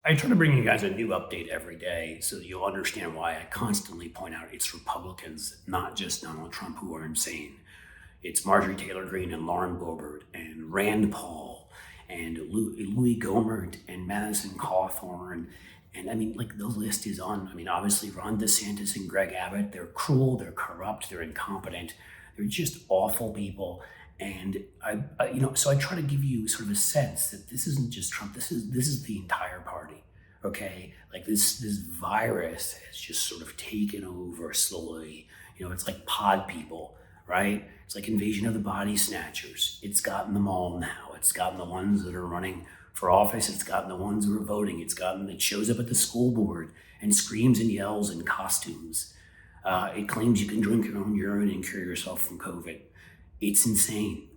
I try to bring you guys a new update every day so that you'll understand why I constantly point out it's Republicans, not just Donald Trump, who are insane. It's Marjorie Taylor Greene and Lauren Boebert and Rand Paul and Louie Gohmert and Madison Cawthorn. And I mean, like the list is on. I mean, obviously Ron DeSantis and Greg Abbott, they're cruel, they're corrupt, they're incompetent. They're just awful people. And so I try to give you sort of a sense that this isn't just Trump. This is the entire party. Okay, like this virus has just sort of taken over slowly. It's like pod people, right? It's like invasion of the body snatchers. It's gotten them all now. It's gotten the ones that are running for office. It's gotten the ones who are voting. It's gotten that shows up at the school board and screams and yells in costumes. It claims you can drink your own urine and cure yourself from COVID. It's insane.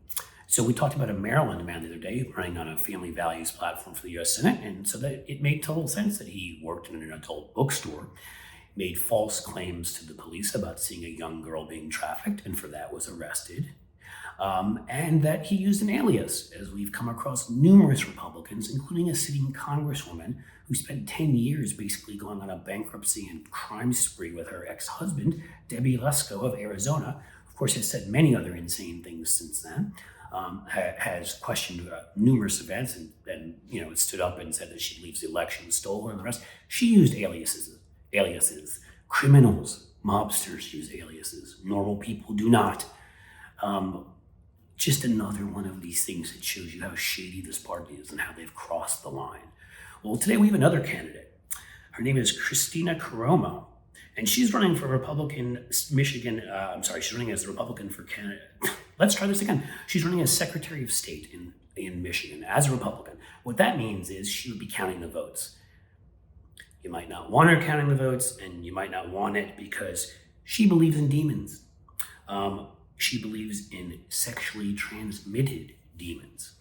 So we talked about a Maryland man the other day running on a family values platform for the U.S. Senate, and so that it made total sense that he worked in an adult bookstore, made false claims to the police about seeing a young girl being trafficked, and for that was arrested, and that he used an alias, as we've come across numerous Republicans, including a sitting congresswoman who spent 10 years basically going on a bankruptcy and crime spree with her ex-husband, Debbie Lesko of Arizona. Of course, has said many other insane things since then. Has questioned numerous events and stood up and said that she believes the election was stolen and the rest. She used aliases. Criminals, mobsters use aliases. Normal people do not. Just another one of these things that shows you how shady this party is and how they've crossed the line. Well, today we have another candidate. Her name is Kristina Karamo. And she's running for Republican Michigan. She's running as a Republican for Canada. Let's try this again. She's running as Secretary of State in Michigan as a Republican. What that means is she would be counting the votes. You might not want her counting the votes, and you might not want it because she believes in demons. She believes in sexually transmitted demons.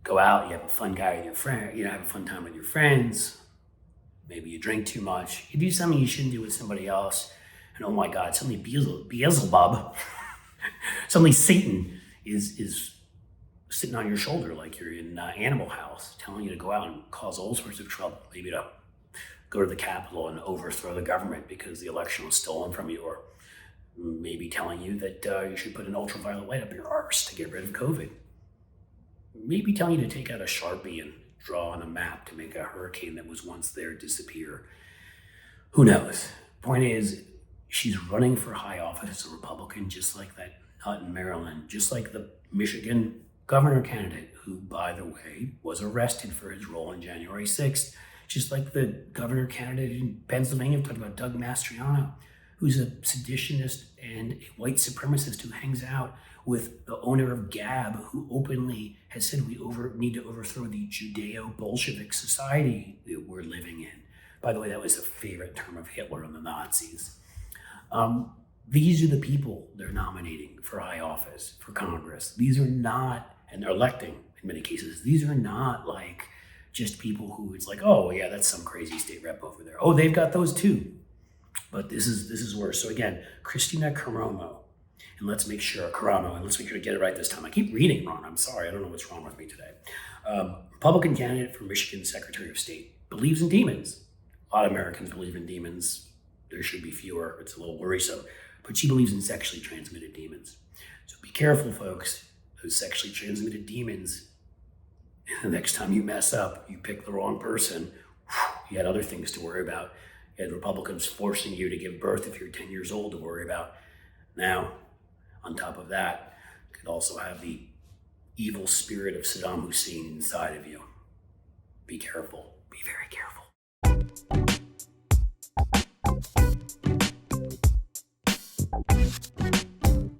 Go out, you have a fun guy with your friend, have a fun time with your friends. Maybe you drink too much. You do something you shouldn't do with somebody else. And oh my God, suddenly Beazlebub, suddenly Satan is sitting on your shoulder like you're in Animal House, telling you to go out and cause all sorts of trouble. Maybe to go to the Capitol and overthrow the government because the election was stolen from you. Or maybe telling you that you should put an ultraviolet light up your arse to get rid of COVID. Maybe telling you to take out a Sharpie and draw on a map to make a hurricane that was once there disappear. Who knows? Point is, she's running for high office as a Republican, just like that nut in Maryland, just like the Michigan governor candidate, who, by the way, was arrested for his role on January 6th, just like the governor candidate in Pennsylvania. We're talking about Doug Mastriano, who's a seditionist and a white supremacist who hangs out with the owner of Gab, who openly has said we need to overthrow the judeo-bolshevik society that we're living in. By the way, that was a favorite term of Hitler and the Nazis. These are the people they're nominating for high office, for Congress. These are not, and they're electing in many cases, these are not like just people who it's like, oh yeah, that's some crazy state rep over there. Oh, they've got those too. But this is worse. So again, Kristina Karamo, and let's make sure to get it right this time. I keep reading wrong. I'm sorry. I don't know what's wrong with me today. Republican candidate for Michigan Secretary of State, believes in demons. A lot of Americans believe in demons. There should be fewer. It's a little worrisome. But she believes in sexually transmitted demons. So be careful, folks. Those sexually transmitted demons, the next time you mess up, you pick the wrong person, you had other things to worry about. You had Republicans forcing you to give birth if you're 10 years old to worry about. Now, on top of that, you could also have the evil spirit of Saddam Hussein inside of you. Be careful. Be very careful.